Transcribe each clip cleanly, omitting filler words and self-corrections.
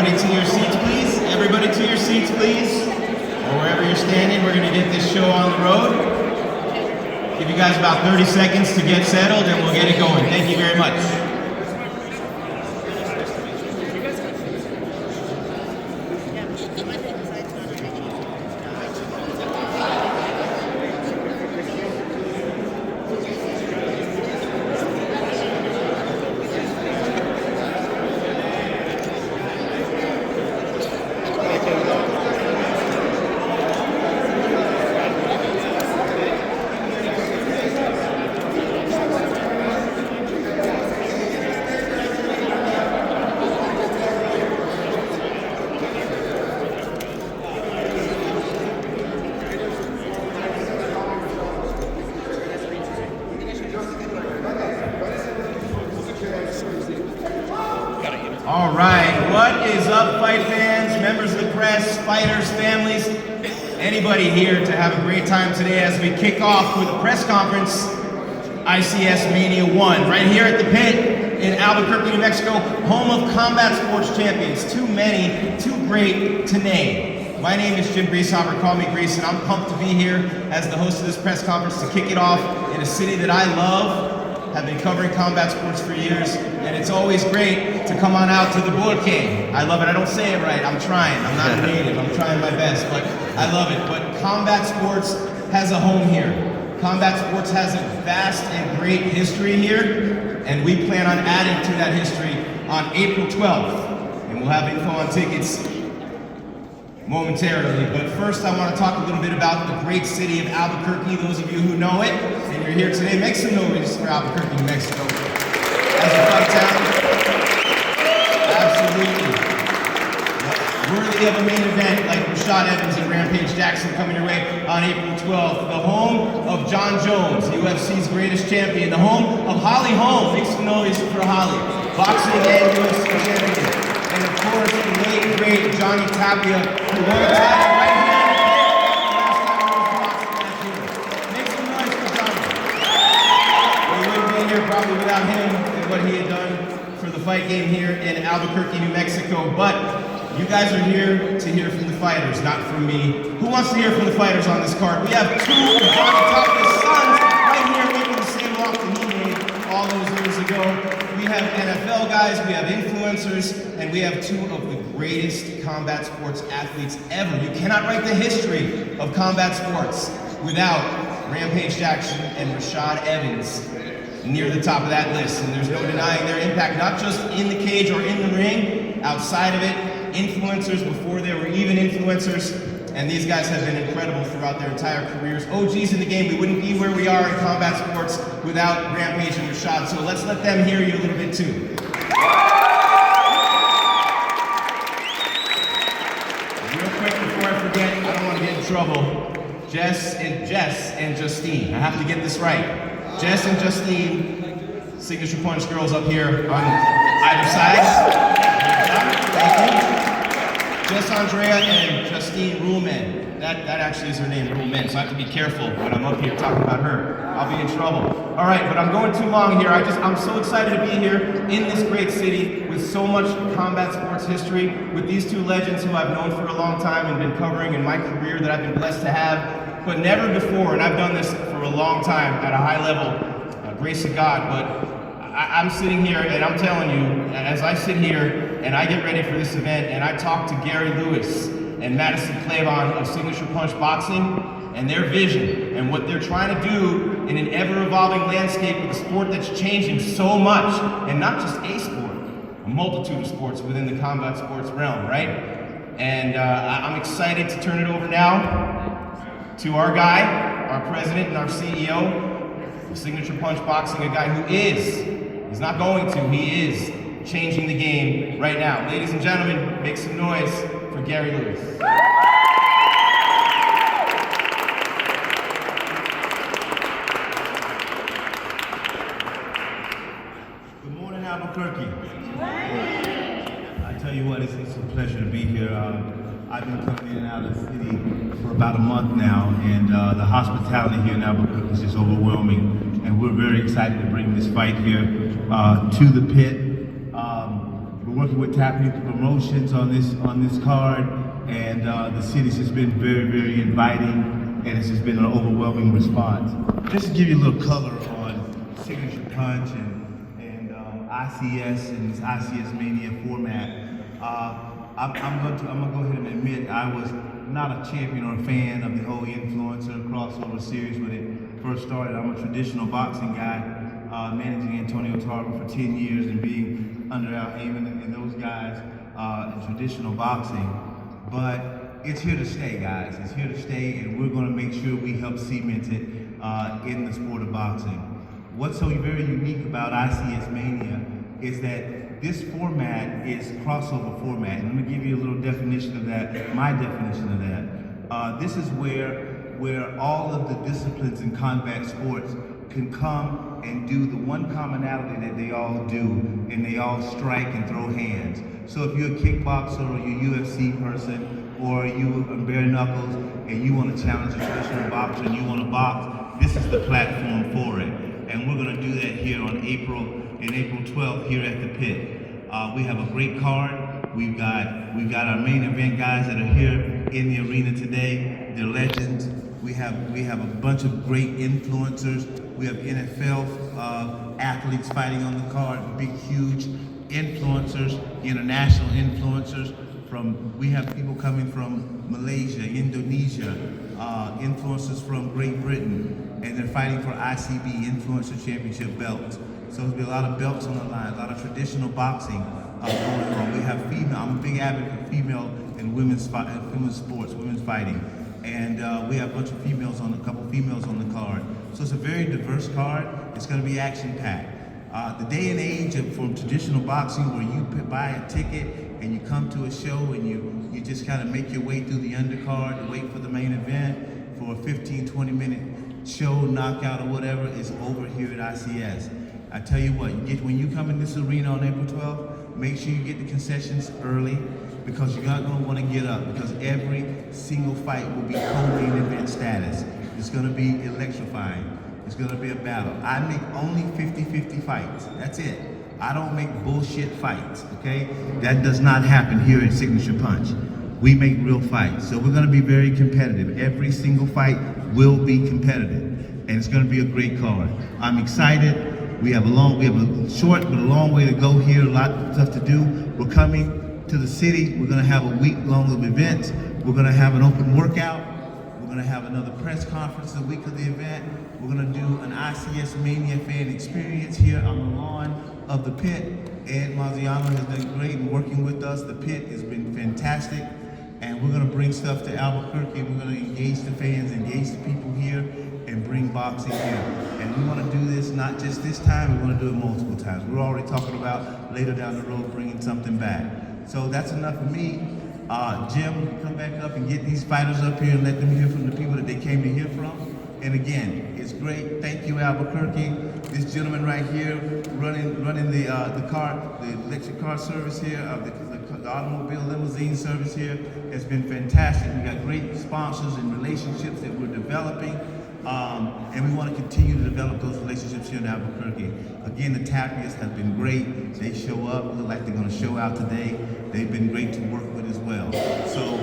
everybody to your seats, please. Everybody to your seats, please. Or wherever you're standing, we're going to get this show on the road. Give you guys about 30 seconds to get settled, and we'll get it going. Thank you very much. All right, what is up, fight fans, members of the press, fighters, families, anybody here to have a great time today as we kick off with a press conference, ICS Mania 1, right here at the pit in Albuquerque, New Mexico, home of combat sports champions, too many, too great to name. My name is Jim Grieshopper, call me Grease, and I'm pumped to be here as the host of this press conference to kick it off in a city that I love. Have been covering combat sports for years, and it's always great to come on out to the Albuquerque. I love it. I don't say it right. I'm trying. I'm not a native. I'm trying my best, but I love it. But combat sports has a home here. Combat sports has a vast and great history here, and we plan on adding to that history on April 12th. And we'll have info on tickets momentarily, but first I want to talk a little bit about the great city of Albuquerque. Those of you who know it and you're here today, make some noise for Albuquerque, New Mexico. As a fight town, absolutely worthy of a main event like Rashad Evans and Rampage Jackson coming your way on April 12th. The home of John Jones, UFC's greatest champion. The home of Holly Holm, make some noise for Holly, boxing and UFC champion. And of course, the late, great Johnny Tapia, who won the title right here. Make some noise for Johnny. We wouldn't be here probably without him and what he had done for the fight game here in Albuquerque, New Mexico. But you guys are here to hear from the fighters, not from me. Who wants to hear from the fighters on this card? We have two of Johnny Tapia's sons right here making the same walk that he made all those years ago. We have NFL guys, we have influencers, and we have two of the greatest combat sports athletes ever. You cannot write the history of combat sports without Rampage Jackson and Rashad Evans near the top of that list. And there's no denying their impact, not just in the cage or in the ring, outside of it, influencers before they were even influencers. And these guys have been incredible throughout their entire careers. OGs in the game. We wouldn't be where we are in combat sports without Rampage and Rashad. So let's let them hear you a little bit too. Real quick before I forget, I don't want to get in trouble. Jess and Justine. I have to get this right. Jess and Justine, signature punch girls up here on either side. Thank you. Jess Andrea and Justine Ruhlman. That actually is her name, Ruhlman, so I have to be careful when I'm up here talking about her. I'll be in trouble. All right, but I'm going too long here. I'm so excited to be here in this great city with so much combat sports history, with these two legends who I've known for a long time and been covering in my career that I've been blessed to have, but never before, and I've done this for a long time at a high level, grace of God, but I'm sitting here and I'm telling you, as I sit here and I get ready for this event and I talk to Gary Lewis and Madison Clavon of Signature Punch Boxing and their vision and what they're trying to do in an ever-evolving landscape with a sport that's changing so much, and not just a sport, a multitude of sports within the combat sports realm, right? And I'm excited to turn it over now to our guy, our president and our CEO, Signature Punch Boxing, a guy who he's not going to, he is changing the game right now. Ladies and gentlemen, make some noise for Gary Lewis. Good morning, Albuquerque. I tell you what, it's a pleasure to be here. I've been coming in and out of the city for about a month now, and the hospitality here in Albuquerque is just overwhelming. And we're very excited to bring this fight here to the pit. We're working with Tapping Promotions on this card, and the city's just been very, very inviting, and it's just been an overwhelming response. Just to give you a little color on Signature Punch and ICS and this ICS Mania format, I'm gonna go ahead and admit I was not a champion or a fan of the whole influencer crossover series when it first started. I'm a traditional boxing guy, managing Antonio Tarver for 10 years and being under Al Heyman and those guys in traditional boxing. But it's here to stay, guys. It's here to stay, and we're going to make sure we help cement it in the sport of boxing. What's so very unique about ICS Mania is that this format is crossover format. And let me give you a little definition of that, my definition of that. This is where all of the disciplines in combat sports can come and do the one commonality that they all do, and they all strike and throw hands. So if you're a kickboxer or you're a UFC person, or you are bare knuckles and you want to challenge a traditional boxer and you want to box, this is the platform for it. And we're going to do that here on April 12th here at the pit. We have a great card. We've got our main event guys that are here in the arena today. They're legends. We have a bunch of great influencers. We have NFL athletes fighting on the card, big, huge influencers, international influencers. We have people coming from Malaysia, Indonesia, influencers from Great Britain, and they're fighting for ICB Influencer Championship belts. So there'll be a lot of belts on the line, a lot of traditional boxing going on. We have female. I'm a big advocate for female and women's sports, women's fighting, and we have a bunch of females a couple females on the card. So it's a very diverse card. It's going to be action-packed. The day and age from traditional boxing, where you buy a ticket and you come to a show and you just kind of make your way through the undercard and wait for the main event for a 15-20 minute show, knockout or whatever, is over here at ICS. I tell you what, when you come in this arena on April 12th, make sure you get the concessions early, because you're not going to want to get up, because every single fight will be co-main event status. It's going to be electrifying. It's going to be a battle. I make only 50-50 fights. That's it. I don't make bullshit fights, okay? That does not happen here at Signature Punch. We make real fights. So we're going to be very competitive. Every single fight will be competitive, and it's going to be a great card. I'm excited. We have a short but a long way to go here. A lot of stuff to do. We're coming to the city. We're going to have a week-long of events. We're going to have an open workout. We're going to have another press conference the week of the event. We're going to do an ICS Mania fan experience here on the lawn of the pit. Ed Maziano has done great in working with us. The pit has been fantastic. And we're going to bring stuff to Albuquerque. We're going to engage the fans, engage the people here, and bring boxing here. And we want to do this not just this time, we want to do it multiple times. We're already talking about later down the road bringing something back. So that's enough for me. Jim, come back up and get these fighters up here and let them hear from the people that they came to hear from. And again, it's great. Thank you, Albuquerque. This gentleman right here running the electric car service here, the automobile limousine service here has been fantastic. We got great sponsors and relationships that we're developing. And we want to continue to develop those relationships here in Albuquerque. Again, the Tapias have been great. They show up, look like they're going to show out today. They've been great to work with as well. So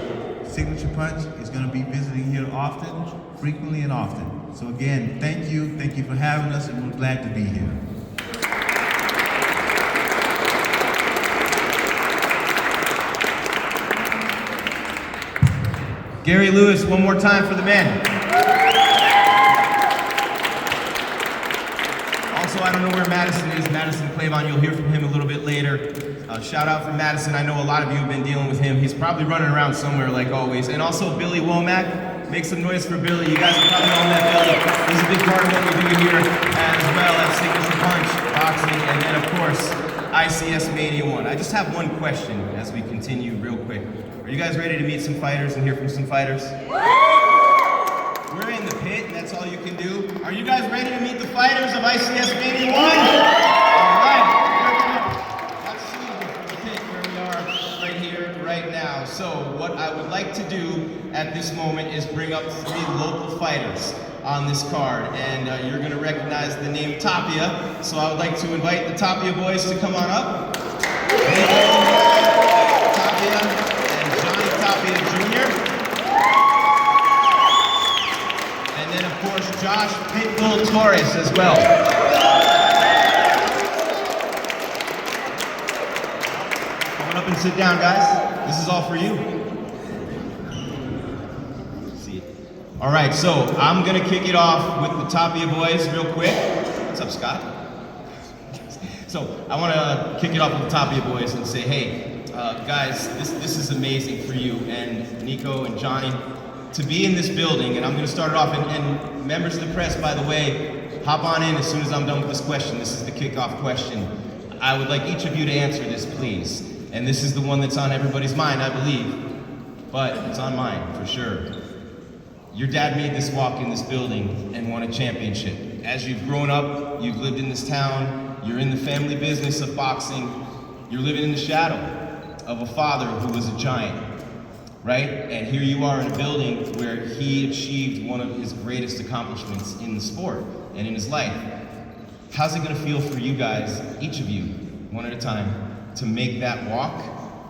Signature Punch is going to be visiting here often, frequently and often. So again, thank you for having us, and we're glad to be here. Gary Lewis, one more time for the men. Also, I don't know where Madison is. Madison Clavon, you'll hear from him a little bit later. Shout out from Madison. I know a lot of you have been dealing with him. He's probably running around somewhere like always. And also Billy Womack. Make some noise for Billy. You guys are probably on that Billy. He's a big part of what we do here as well as Signature Punch, boxing, and then of course, ICS Mania 1. I just have one question as we continue real quick. Are you guys ready to meet some fighters and hear from some fighters? We're in the pit, and that's all you can do. Are you guys ready to meet the fighters of ICS Mania 1? All right. Let's see the pit where we are right here, right now. So what I would like to do at this moment is bring up 3 local fighters on this card, and you're going to recognize the name Tapia. So I would like to invite the Tapia boys to come on up. beautiful Taurus as well. Come on up and sit down, guys. This is all for you. See. All right, so I'm gonna kick it off with the Tapia boys real quick. What's up, Scott? So I want to kick it off with the Tapia boys and say, hey, guys, this is amazing for you and Nico and Johnny to be in this building. And I'm going to start it off. And members of the press, by the way, hop on in as soon as I'm done with this question. This is the kickoff question. I would like each of you to answer this, please. And this is the one that's on everybody's mind, I believe, but it's on mine for sure. Your dad made this walk in this building and won a championship. As you've grown up, you've lived in this town. You're in the family business of boxing. You're living in the shadow of a father who was a giant, right? And here you are in a building where he achieved one of his greatest accomplishments in the sport and in his life. How's it gonna feel for you guys, each of you, one at a time, to make that walk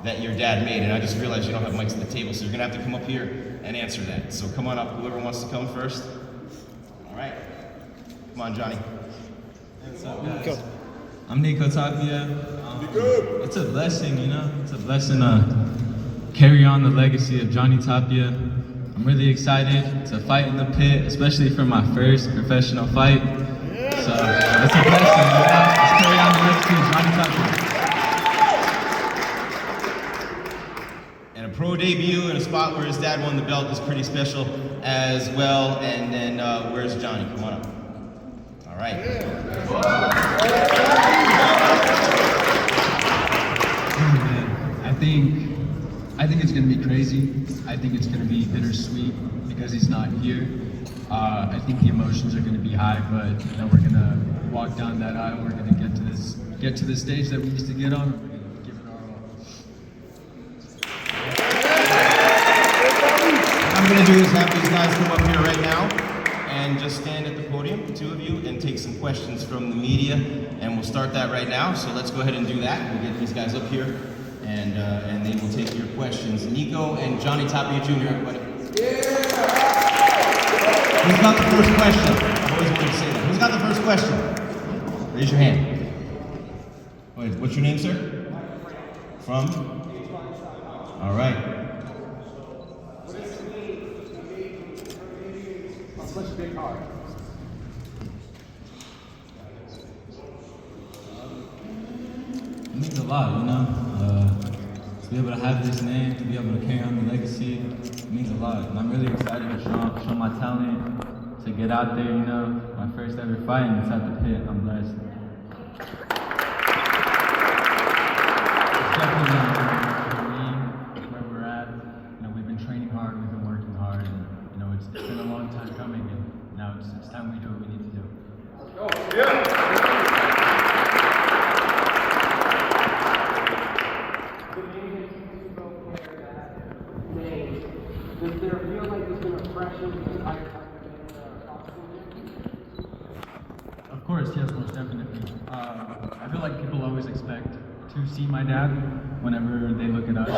that your dad made? And I just realized you don't have mics at the table, so you're gonna have to come up here and answer that. So come on up, whoever wants to come first. All right, come on, Johnny. What's up, guys? I'm Nico Tapia. It's a blessing, you know? It's a blessing to carry on the legacy of Johnny Tapia. I'm really excited to fight in the pit, especially for my first professional fight. So it's a blessing, you know? Let's carry on the legacy of Johnny Tapia. And a pro debut in a spot where his dad won the belt is pretty special as well. And then where's Johnny? Come on up. All right. I think it's going to be crazy. I think it's going to be bittersweet because he's not here. I think the emotions are going to be high, but you know, we're going to walk down that aisle. We're going to get to the stage that we used to get on. We're going to give it our all. What I'm going to do is have these guys come up here right now and just stand at the podium, the two of you, and take some questions from the media. And we'll start that right now. So let's go ahead and do that. We'll get these guys up here. And they will take your questions. Nico and Johnny Tapia Jr., everybody. Yeah! Who's got the first question? I always wanted to say that. Who's got the first question? Raise your hand. Wait, what's your name, sir? From? All right. Such a big heart. It means a lot, you know? To be able to have this name, to be able to carry on the legacy, it means a lot. And I'm really excited to show my talent, to get out there, you know. My first ever fight, and it's at the pit. I'm blessed. It's definitely where we're at. You know, we've been training hard, we've been working hard, and you know, it's been a long time coming, and now it's time we do what we need to do. Oh, yeah! Does there feel like there's been a pressure the entire time you've been Of course, yes, most definitely. I feel like people always expect to see my dad whenever they look at us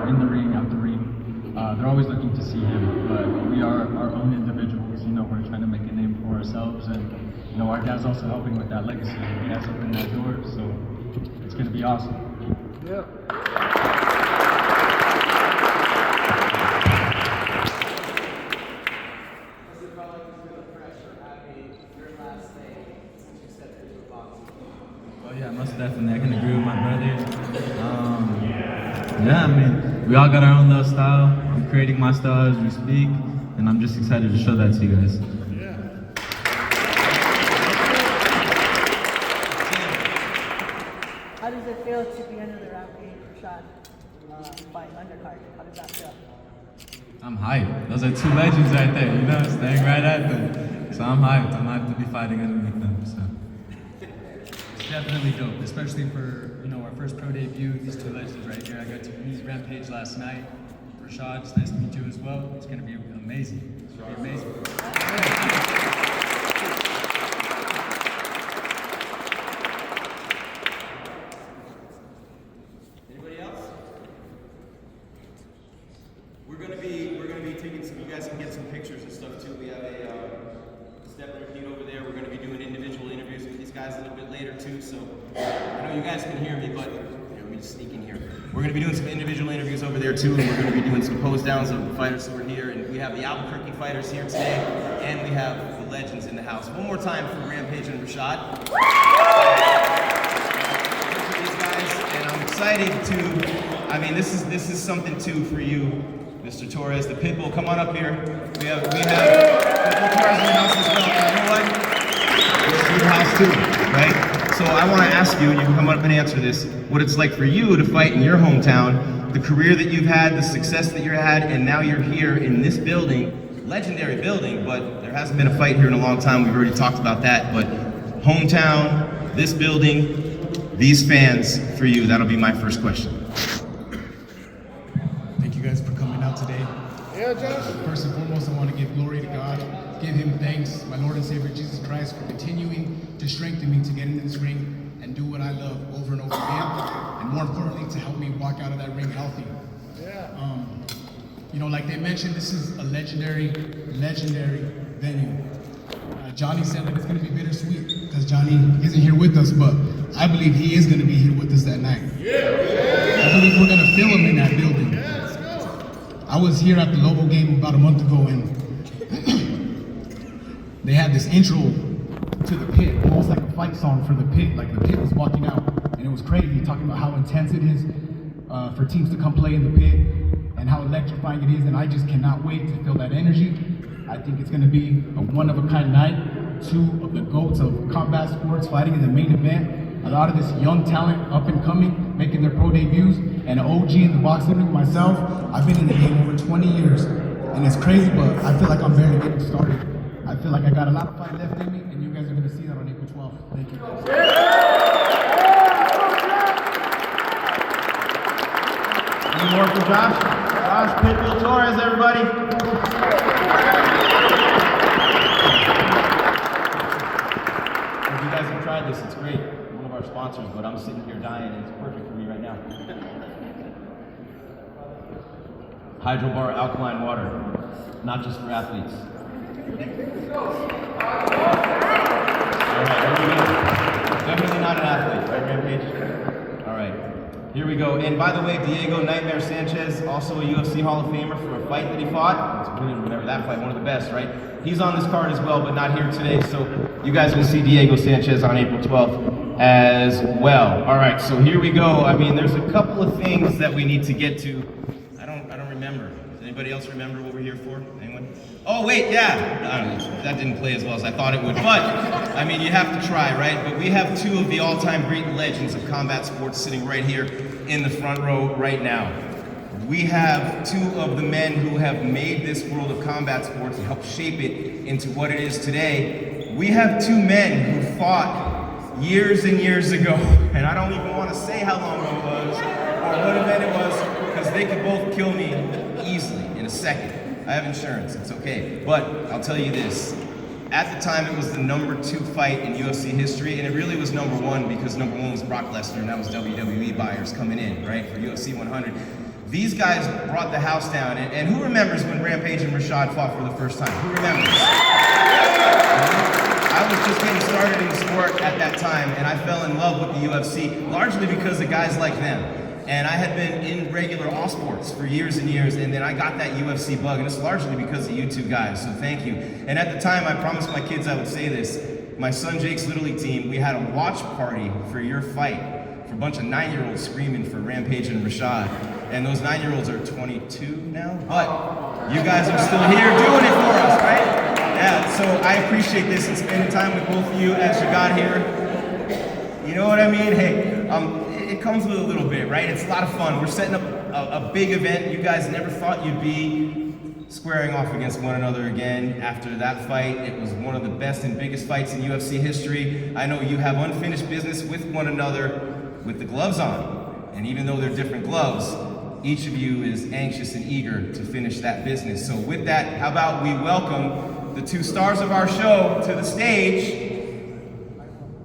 in the ring, out the ring. They're always looking to see him, but we are our own individuals. You know, we're trying to make a name for ourselves, and you know, our dad's also helping with that legacy. He has opened that door, so it's going to be awesome. Yeah. Oh yeah, most definitely. I can agree with my brother. Yeah, I mean, we all got our own little style. I'm creating my style as we speak, and I'm just excited to show that to you guys. How does it feel to be under the Rampage Rashad fight undercard? How does that feel? I'm hyped. Those are two legends right there, you know, staying right at them. So I'm hyped. I'm hyped to be fighting underneath them. So. It's definitely dope, especially for, you know, our first pro debut. These two legends right here. I got to meet Rampage last night. Rashad, it's nice to meet you as well. It's going to be amazing. It's going to be amazing. Anybody else? We're gonna be taking some. You guys can get some pictures and stuff too. We have a step repeat over guys a little bit later too, so I know you guys can hear me, but here, let me just sneak in here. We're going to be doing some individual interviews over there too, and we're going to be doing some pose downs of the fighters who are here, and we have the Albuquerque fighters here today, and we have the legends in the house. One more time for Rampage and Rashad. These guys, and I'm excited to, I mean, this is something too for you, Mr. Torres, the Pitbull. Come on up here. We have Pitbull Torres in the house as well. And you know what? This is your house too, right? So I want to ask you, and you can come up and answer this, what it's like for you to fight in your hometown, the career that you've had, the success that you had, and now you're here in this building, legendary building, but there hasn't been a fight here in a long time. We've already talked about that, but hometown, this building, these fans, for you, that'll be my first question. Thank you guys for coming out today. Yeah, Josh. First and foremost, I want to give glory to God, give Him thanks, my Lord and Savior Jesus Christ, for continuing to strengthen me to get into this ring and do what I love over and over again, and more importantly, to help me walk out of that ring healthy. Yeah. You know, like they mentioned, this is a legendary venue. Johnny said that it's going to be bittersweet because Johnny isn't here with us, but I believe he is going to be here with us that night. I believe we're going to feel him in that building. I was here at the Lobo game about a month ago, and they had this intro to the pit, almost like a fight song for the pit, like the pit was walking out, and it was crazy, talking about how intense it is for teams to come play in the pit, and how electrifying it is, and I just cannot wait to feel that energy. I think it's going to be a one-of-a-kind night. Two of the GOATs of combat sports fighting in the main event. A lot of this young talent, up and coming, making their pro debuts, and an OG in the boxing ring myself. I've been in the game over 20 years, and it's crazy, but I feel like I'm barely getting started. I feel like I got a lot of fight left in me, and you guys are going to see that on April 12th. Thank you guys. Any more for Josh? Josh Pitbull Torres, everybody. If you guys have tried this, it's great. One of our sponsors, but I'm sitting here dying, and it's perfect for me right now. Hydro Bar alkaline water, not just for athletes. All right, here we go. Definitely not an athlete, right, Rampage? All right, here we go. And by the way, Diego Nightmare Sanchez, also a UFC Hall of Famer for a fight that he fought. Whatever that fight, one of the best, right? He's on this card as well, but not here today. So you guys will see Diego Sanchez on April 12th as well. All right, so here we go. I mean, there's a couple of things that we need to get to. I don't remember. Does anybody else remember what we're here for? Anyone? Oh wait, yeah. That didn't play as well as I thought it would, but I mean, you have to try, right? But we have two of the all-time great legends of combat sports sitting right here in the front row right now. We have two of the men who have made this world of combat sports and helped shape it into what it is today. We have two men who fought years and years ago, and I don't even want to say how long ago it was or what event it was, because they could both kill me easily in a second. I have insurance, it's okay. But I'll tell you this, at the time it was the #2 fight in UFC history, and it really was #1 because #1 was Brock Lesnar, and that was WWE buyers coming in, right, for UFC 100. These guys brought the house down, and who remembers when Rampage and Rashad fought for the first time? Who remembers? I was just getting started in the sport at that time, and I fell in love with the UFC, largely because of guys like them. And I had been in regular all sports for years and years, and then I got that UFC bug, and it's largely because of you two guys, so thank you. And at the time, I promised my kids I would say this. My son Jake's Little League team, we had a watch party for your fight, for a bunch of 9-year-olds screaming for Rampage and Rashad. And those 9-year-olds are 22 now, but you guys are still here doing it for us, right? Yeah, so I appreciate this and spending time with both of you as you got here. You know what I mean? Hey, it comes with a little bit, right? It's a lot of fun. We're setting up a big event. You guys never thought you'd be squaring off against one another again after that fight. It was one of the best and biggest fights in UFC history. I know you have unfinished business with one another with the gloves on. And even though they're different gloves, each of you is anxious and eager to finish that business. So with that, how about we welcome the two stars of our show to the stage.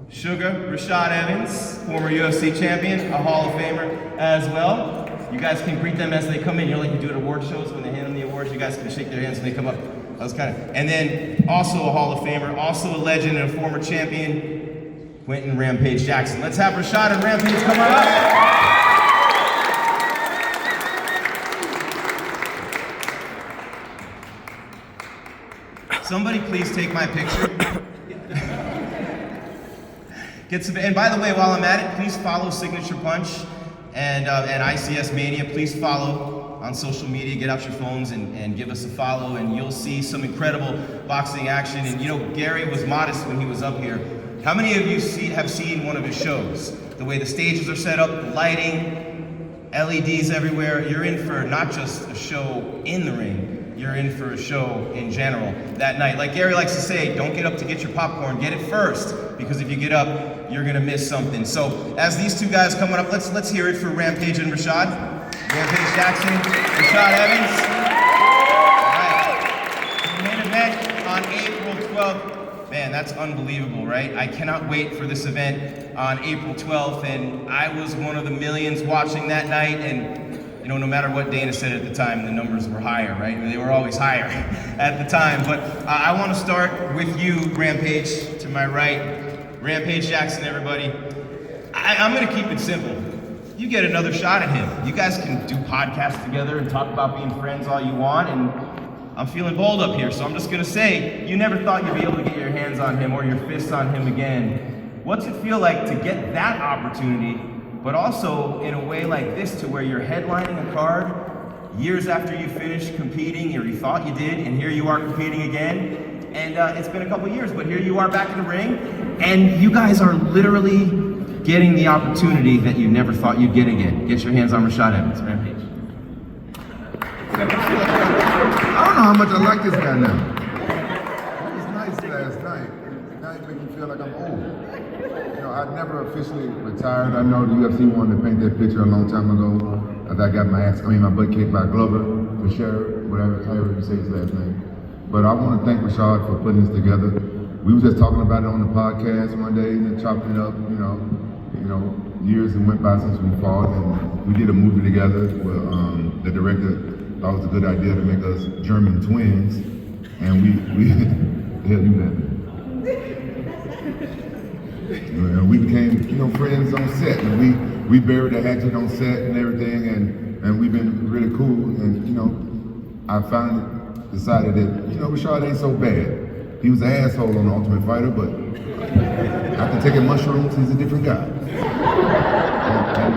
Sugar Rashad Evans, former UFC champion, a Hall of Famer as well. You guys can greet them as they come in. You know, like you do at award shows when they hand them the awards. You guys can shake their hands when they come up. That was kind of. And then also a Hall of Famer, also a legend and a former champion, Quentin Rampage Jackson. Let's have Rashad and Rampage come on up. Somebody please take my picture. And by the way, while I'm at it, please follow Signature Punch and ICS Mania. Please follow on social media. Get out your phones and give us a follow, and you'll see some incredible boxing action. And you know, Gary was modest when he was up here. How many of you have seen one of his shows? The way the stages are set up, the lighting, LEDs everywhere. You're in for not just a show in the ring, you're in for a show in general that night. Like Gary likes to say, don't get up to get your popcorn, get it first, because if you get up, you're gonna miss something. So as these two guys coming up, let's hear it for Rampage and Rashad. Rampage Jackson, Rashad Evans. All right. The main event on April 12th. Man, that's unbelievable, right? I cannot wait for this event on April 12th, and I was one of the millions watching that night, and you know, no matter what Dana said at the time, the numbers were higher, right? They were always higher at the time. But I want to start with you, Rampage, to my right. Rampage Jackson, everybody. I'm going to keep it simple. You get another shot at him. You guys can do podcasts together and talk about being friends all you want, and I'm feeling bold up here, so I'm just going to say, you never thought you'd be able to get your hands on him or your fists on him again. What's it feel like to get that opportunity, but also in a way like this, to where you're headlining a card years after you finished competing, or you thought you did, and here you are competing again, and it's been a couple years, but here you are back in the ring, and you guys are literally getting the opportunity that you never thought you'd get again. Get your hands on Rashad Evans, Rampage. I don't know how much I like this guy now. It was nice last night. Now it makes me feel like I'm old. You know, I never officially retired. I know the UFC wanted to paint that picture a long time ago. I got my butt kicked by Glover, for sure, whatever, however you say his last name. But I want to thank Rashad for putting this together. We were just talking about it on the podcast one day and chopping it up, you know, years that went by since we fought, and we did a movie together where the director thought it was a good idea to make us German twins, and we hell, you and we became, friends on set, and we buried the hatchet on set and everything, and we've been really cool, and I finally decided that, Rashad ain't so bad. He was an asshole on The Ultimate Fighter, but after taking mushrooms, he's a different guy.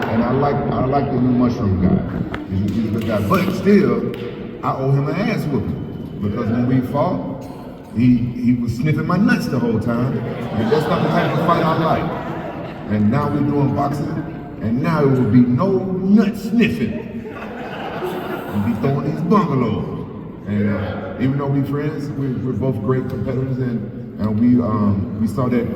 And I like the new mushroom guy. He's a good guy. But still, I owe him an ass whooping. Because when we fought, he was sniffing my nuts the whole time. And that's not the type of fight I like. And now we're doing boxing, and now it will be no nut sniffing. We'll be throwing these bungalows. And even though we're friends, we're both great competitors, and we saw that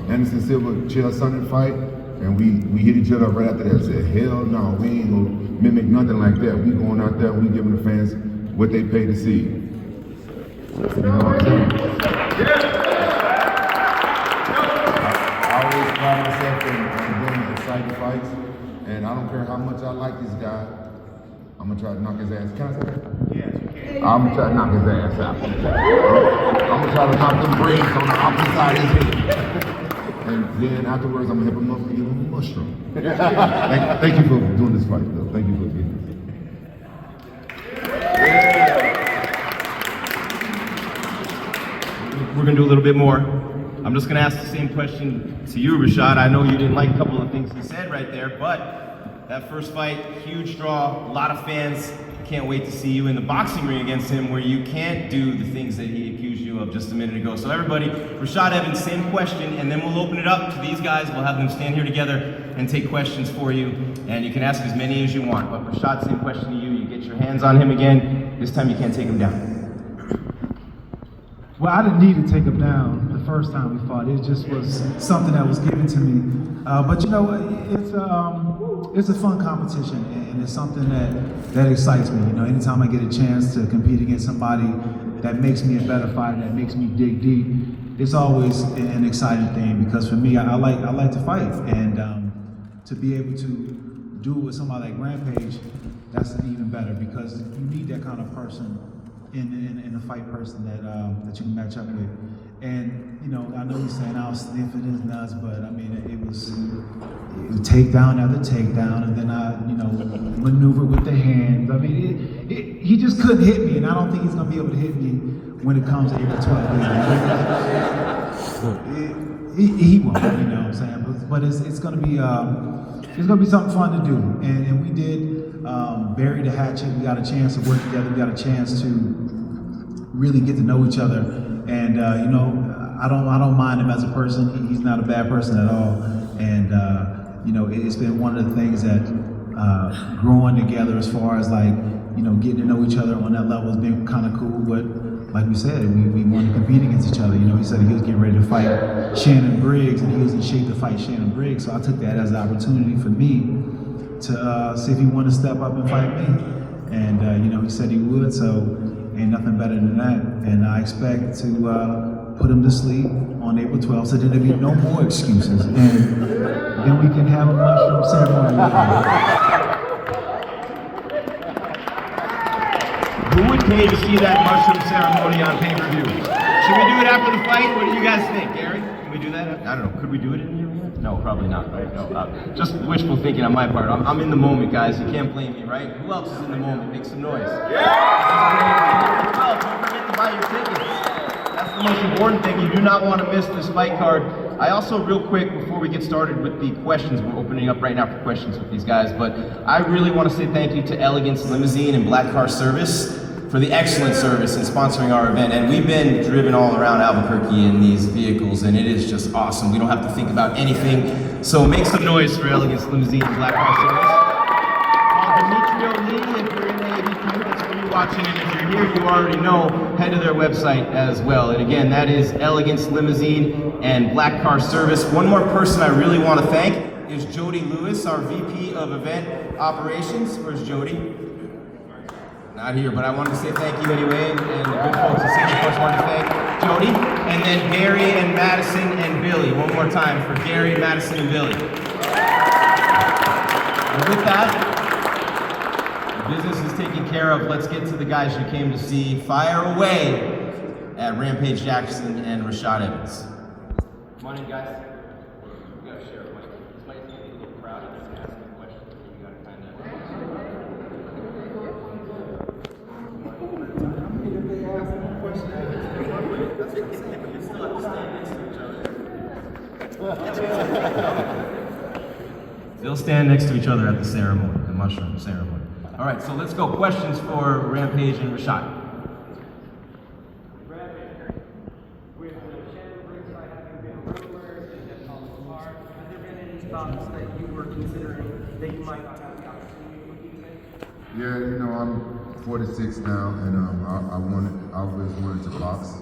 Anderson Silva Chael Sonnen fight, and we hit each other up right after that and said, hell no, we ain't gonna mimic nothing like that. We going out there and we giving the fans what they pay to see. You know what I'm saying? I always pride myself in doing exciting fights, and I don't care how much I like this guy, I'm gonna try to knock his ass. Can I say that? Yes, you can. I'm gonna try to knock his ass out. I'm gonna try to knock them brains on the opposite side of his head. And then afterwards, I'm gonna help him up and give him a mushroom. Thank you for doing this fight, though. Thank you for getting this. We're gonna do a little bit more. I'm just gonna ask the same question to you, Rashad. I know you didn't like a couple of things he said right there, but that first fight, huge draw, a lot of fans. Can't wait to see you in the boxing ring against him, where you can't do the things that he accused you of just a minute ago. So everybody, Rashad Evans, same question, and then we'll open it up to these guys. We'll have them stand here together and take questions for you, and you can ask as many as you want. But Rashad, same question to you. You get your hands on him again. This time you can't take him down. Well, I didn't need to take him down the first time we fought. It just was something that was given to me. But it's a fun competition, and it's something that excites me. Anytime I get a chance to compete against somebody that makes me a better fighter, that makes me dig deep, it's always an exciting thing. Because for me, I like to fight, and to be able to do it with somebody like Rampage, that's even better, because you need that kind of person in a fight person that you can match up with. And, you know, I know he's saying I was sniffing his nuts, but I mean, it was takedown after takedown, and then I, you know, maneuvered with the hands. I mean, he just couldn't hit me, and I don't think he's gonna be able to hit me when it comes to April 12th. He won't, you know what I'm saying? But it's gonna be something fun to do, and we did bury the hatchet. We got a chance to work together. We got a chance to really get to know each other. And you know, I don't mind him as a person. He's not a bad person at all. And you know, it's been one of the things that growing together, as far as like, you know, getting to know each other on that level has been kind of cool. But like we said, we want to compete against each other. You know, he said he was getting ready to fight Shannon Briggs, and he was in shape to fight Shannon Briggs. So I took that as an opportunity for me to see if he wanted to step up and fight me. And you know, he said he would. So ain't nothing better than that. And I expect to put him to sleep on April 12th, so there'll be no more excuses. And then we can have a mushroom ceremony. Who would pay to see that mushroom ceremony on pay-per-view? Should we do it after the fight? What do you guys think, Gary? Can we do that? I don't know. Could we do it in the arena? No, probably not, right? No, just wishful thinking on my part. I'm in the moment, guys. You can't blame me, right? Who else is in the moment? Make some noise. Yeah! Don't forget to buy your tickets. That's the most important thing. You do not want to miss this fight card. I also, real quick, before we get started with the questions, we're opening up right now for questions with these guys, but I really want to say thank you to Elegance Limousine and Black Car Service for the excellent service in sponsoring our event. And we've been driven all around Albuquerque in these vehicles, and it is just awesome. We don't have to think about anything. So make some noise for Elegance Limousine and Black Car Service. Demetrio Lee, if you're in ABQ, that's where you're watching, and if you're here, you already know, head to their website as well. And again, that is Elegance Limousine and Black Car Service. One more person I really want to thank is Jody Lewis, our VP of Event Operations. Where's Jody? Not here, but I wanted to say thank you anyway, and the good folks at Signature Punch wanted to thank Jody, and then Gary and Madison and Billy. One more time for Gary, Madison, and Billy. And with that, the business is taken care of. Let's get to the guys you came to see. Fire away at Rampage Jackson and Rashad Evans. Come on in, guys. We gotta share a mic. This mic's gonna be a little crowded. Just asking questions. You gotta kind of. They'll stand next to each other at the ceremony, the mushroom ceremony. All right, so let's go. Questions for Rampage and Rashad. Rampage, with Shannon Briggs having been rumors and just on the car, have there been any thoughts that you were considering that you might not have the opportunity with you today? Yeah, you know, I'm 46 now, and I always wanted to box,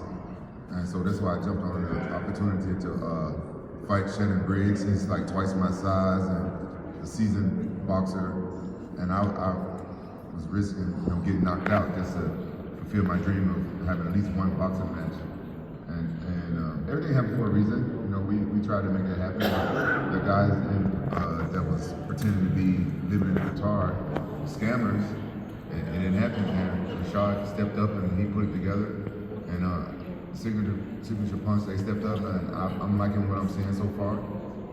and so that's why I jumped on the opportunity to fight Shannon Briggs. He's like twice my size and a seasoned boxer, and I was risking, you know, getting knocked out just to fulfill my dream of having at least one boxing match. And everything happened for a reason. You know, we tried to make that happen. The guys that was pretending to be living in Qatar, scammers. It didn't happen, and Rashad stepped up and he put it together. And signature punch, they stepped up, and I'm liking what I'm seeing so far.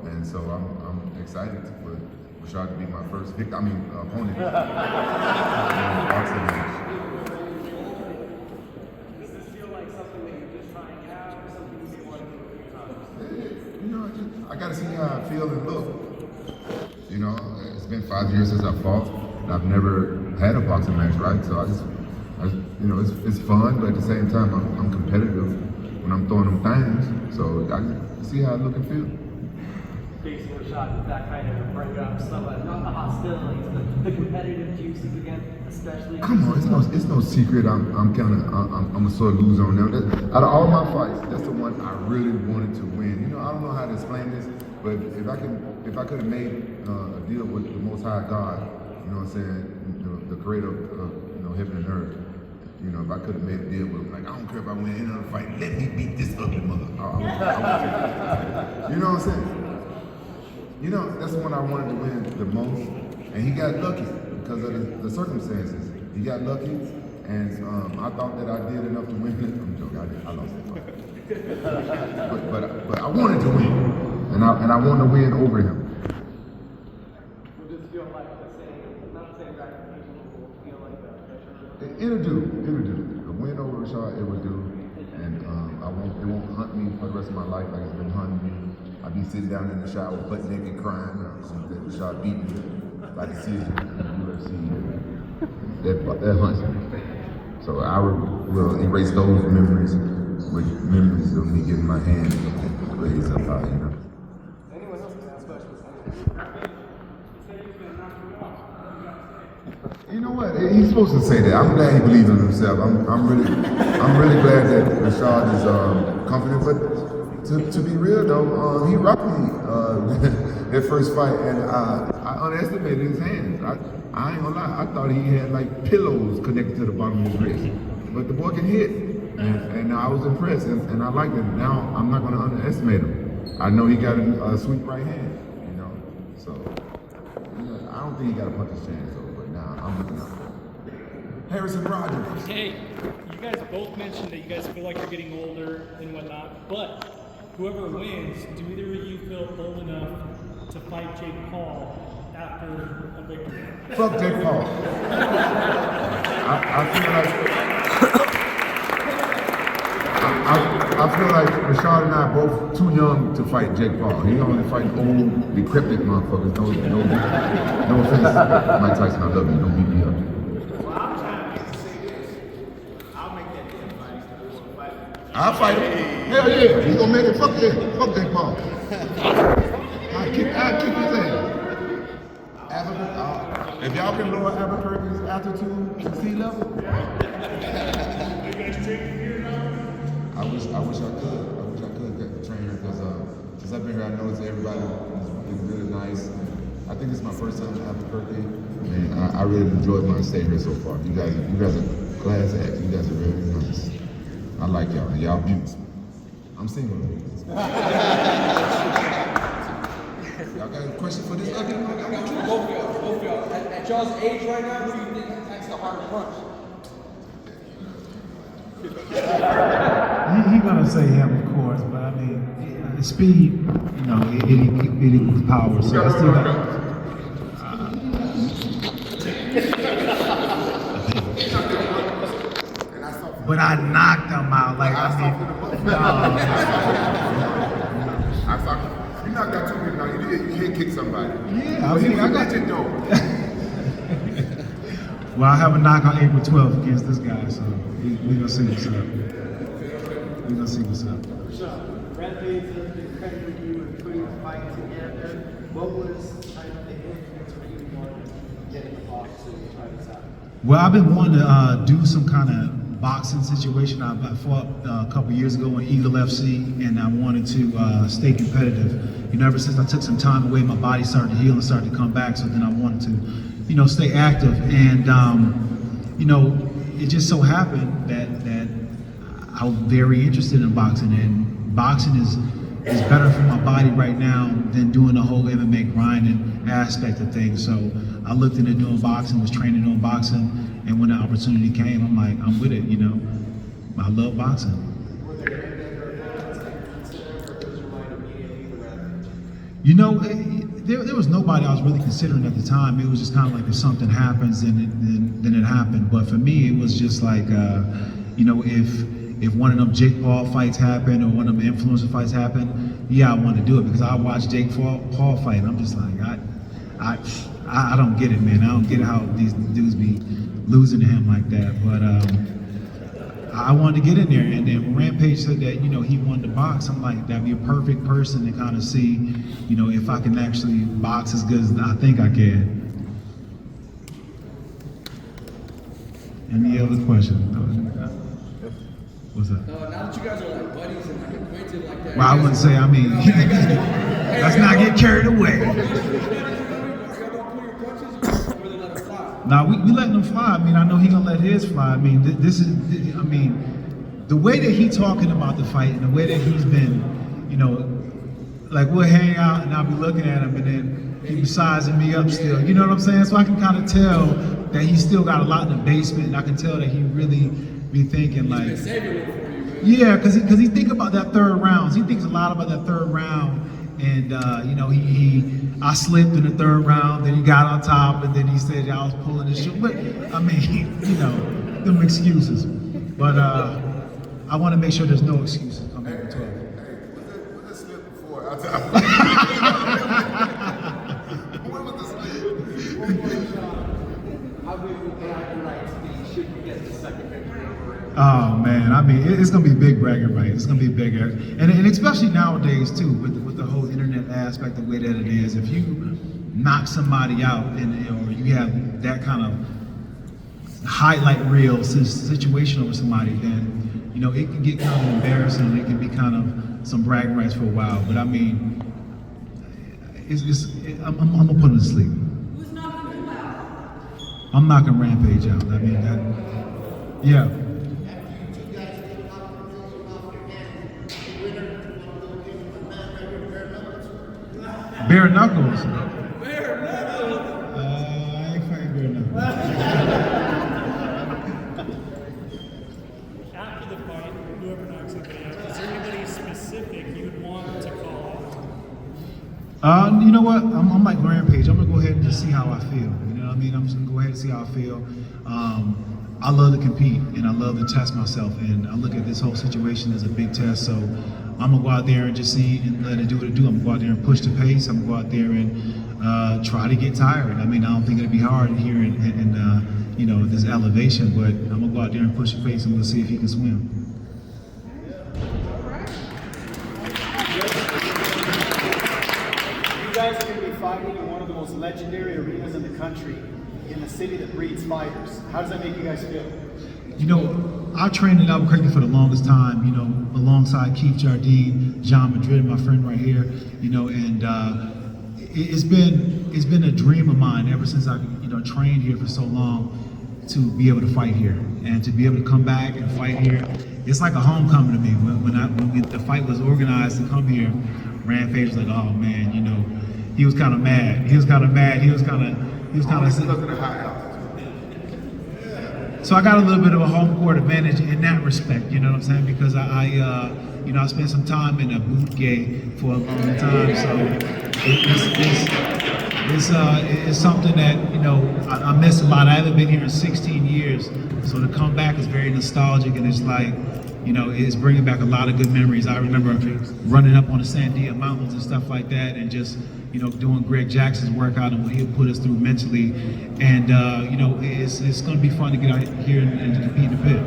And so I'm excited for Rashad to be my first opponent in boxing match. Does this feel like something that you're just trying out, or something you want to do a few times? You know, I gotta see how I feel and look. You know, it's been 5 years since I fought, and I've never had a boxing match, right? So I you know, it's fun, but at the same time, I'm competitive when I'm throwing them things. So I see how I look and feel. Facing Rashad, does that kind of bring up some of not the hostilities, but the competitive juices again, especially? Come on, it's no secret. I'm a sore loser on them. Out of all my fights, that's the one I really wanted to win. You know, I don't know how to explain this, but if I could have made a deal with the Most High God, you know what I'm saying, the creator of heaven and earth. You know, if I could have made a deal with him, like, I don't care if I win any other fight, let me beat this ugly mother. You know what I'm saying? You know, that's the one I wanted to win the most. And he got lucky because of the circumstances. He got lucky, and I thought that I did enough to win it. I'm joking, I lost that fight. But I wanted to win, and I wanted to win over him. Would this feel like the same, not the same gratification, but will feel like the pressure? It'll do. The win over Rashad, it will do, and it won't hunt me for the rest of my life like it's been hunting me. I'll be sitting down in the shower, butt naked, crying. That Rashad beat me. Like I see it in the UFC. That hunts me. So I will erase those memories with memories of me getting my hand raised up high, you know. Anyone else can ask questions? You know what? He's supposed to say that. I'm glad he believes in himself. I'm really glad that Rashad is confident. But to be real though, he rocked me that first fight, and I underestimated his hands. I ain't gonna lie. I thought he had like pillows connected to the bottom of his wrist, but the boy can hit, and I was impressed, and I liked it. Now I'm not gonna underestimate him. I know he got a sweet right hand, you know. So I don't think he got a puncher's chance though. But now I'm looking out for him. Harrison Rogers. Hey, you guys both mentioned that you guys feel like you're getting older and whatnot, but whoever wins, do either of you feel old enough to fight Jake Paul after a victory? Fuck Jake Paul. I feel like Rashad and I are both too young to fight Jake Paul. He only fighting old, decrepit motherfuckers. No offense, Mike Tyson, I love you. Don't beat me up. I'll fight him. Hell yeah, he's gonna make it. Fuck yeah, fuck Jake Paul. I'll kick his ass. If y'all can lower Albuquerque's altitude to sea level, I wish I could train here because since I've been here, I noticed everybody is really nice. I think it's my first time in Albuquerque, and I really enjoyed my stay here so far. You guys are class act. You guys are really nice. I like y'all, and y'all beautiful. I'm single. Y'all got a question for this other? Both of y'all. At y'all's age right now, who do you think has the harder punch? He gonna say him, of course, but I mean, the speed, you know, it equals power. So I still got. But I knocked him out. Like I mean, You knocked out 2 people now. You hit kick somebody. Yeah, I mean, I got it though. Well, I have a knock on April 12th against this guy, so we're gonna see what's up. We're gonna see what's up. Rampage has been credited you and putting the fight together. What was kind of the influence for you on getting the box to try this out? Well, I've been wanting to do some kind of boxing situation. I fought a couple years ago in Eagle FC, and I wanted to stay competitive. You know, ever since I took some time away, my body started to heal and started to come back. So then I wanted to, you know, stay active. And you know, it just so happened that I was very interested in boxing, and boxing is better for my body right now than doing the whole MMA grinding aspect of things. So I looked into doing boxing, was training on boxing. And when the opportunity came, I'm like, I'm with it, you know. I love boxing. You know, there was nobody I was really considering at the time. It was just kind of like if something happens, then it happened. But for me, it was just like, you know, if one of them Jake Paul fights happen or one of them influencer fights happen, yeah, I want to do it because I watched Jake Paul fight. And I'm just like, I don't get it, man. I don't get how these dudes be losing to him like that, but I wanted to get in there, and then when Rampage said that, you know, he wanted to box, I'm like, that'd be a perfect person to kind of see, you know, if I can actually box as good as I think I can. Any other questions? What's up? Now that you guys are like buddies and like acquainted like that. Well, I wouldn't say, I mean, let's not get carried away. Now we letting him fly. I mean, I know he gonna let his fly. I mean, I mean, the way that he talking about the fight and the way that he's been, you know, like we'll hang out and I'll be looking at him and then he be sizing me up still. You know what I'm saying? So I can kind of tell that he still got a lot in the basement, and I can tell that he really be thinking like. Yeah, because he think about that third round. He thinks a lot about that third round, and you know, I slipped in the third round. Then he got on top, and then he said I was pulling his shoe. But I mean, you know, them excuses. But I want to make sure there's no excuses coming up to him. Was that slip before? When was the slip? How big of a bragging rights should you get the second victory over? Oh man, I mean, it's gonna be big bragging rights. It's gonna be big, and especially nowadays too, with the whole internet aspect, the way that it is. If you knock somebody out, or you have that kind of highlight reel situation over somebody, then you know it can get kind of embarrassing. It can be kind of some bragging rights for a while. But I mean, I'm gonna put him to sleep. Who's knocking you out? I'm knocking Rampage out. I mean, yeah. Bare knuckles. I ain't fighting bare knuckles. After the fight, whoever knocks somebody out, is there anybody specific you'd want to call out? You know what? I'm like Rampage. I'm gonna go ahead and just see how I feel. You know what I mean? I'm just gonna go ahead and see how I feel. I love to compete and I love to test myself, and I look at this whole situation as a big test. So I'm gonna go out there and just see and let it do what it do. I'm gonna go out there and push the pace. I'm gonna go out there and try to get tired. I mean, I don't think it'll be hard here in you know, this elevation, but I'm gonna go out there and push the pace and we'll see if he can swim. You guys are going to be fighting in one of the most legendary arenas in the country, in a city that breeds fighters. How does that make you guys feel? You know, I trained in Albuquerque for the longest time, you know, alongside Keith Jardine, John Madrid, my friend right here, you know, and it's been a dream of mine ever since I, you know, trained here for so long to be able to fight here and to be able to come back and fight here. It's like a homecoming to me. When the fight was organized to come here, Rampage was like, oh man, you know, he was kind of mad. He was kind of So I got a little bit of a home court advantage in that respect, you know what I'm saying? Because I spent some time in Albuquerque for a long time, so it's something that, you know, I miss a lot. I haven't been here in 16 years, so to come back is very nostalgic, and it's like, you know, it's bringing back a lot of good memories. I remember running up on the Sandia Mountains and stuff like that, and just, you know, doing Greg Jackson's workout and what he'll put us through mentally. And, you know, it's going to be fun to get out here and to compete in the pit.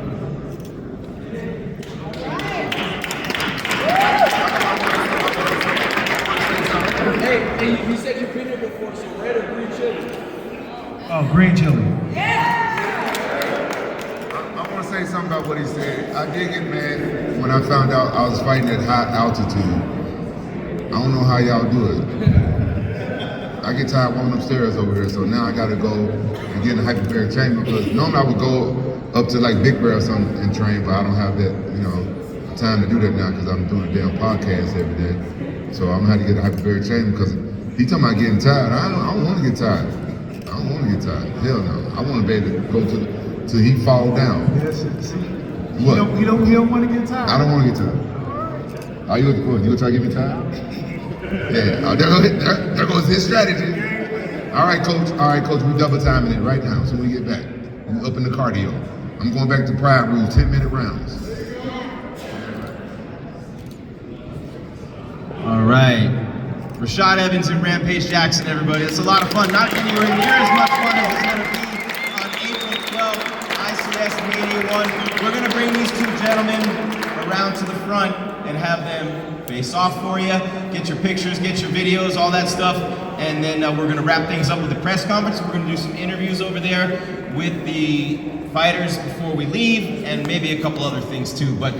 Hey, you said you've been here before, so red or green chili? Oh, green chili. I want to say something about what he said. I did get mad when I found out I was fighting at high altitude. I don't know how y'all do it. I get tired walking upstairs over here, so now I gotta go and get in the hyperbaric chamber, because normally I would go up to like Big Bear or something and train, but I don't have that, you know, time to do that now because I'm doing a damn podcast every day. So I'm gonna have to get the hyperbaric chamber, because he talking about getting tired. I don't want to get tired. I don't want to get tired. Hell no. I want to be able to go till he fall down. Yes, see, What? You don't want to get tired. I don't want to get tired. Are you gonna try to get me tired? Yeah. There goes his strategy. All right, coach. We double timing it right now. So when we get back, we up in the cardio. I'm going back to Pride rules, 10-minute rounds. All right. Rashad Evans and Rampage Jackson, everybody. It's a lot of fun. Not anywhere near as much fun as it's going to be on April 12th, ICS Mania 1. We're going to bring these two gentlemen around to the front and have them face off for you. Get your pictures, get your videos, all that stuff. And then we're going to wrap things up with the press conference. We're going to do some interviews over there with the fighters before we leave, and maybe a couple other things too. But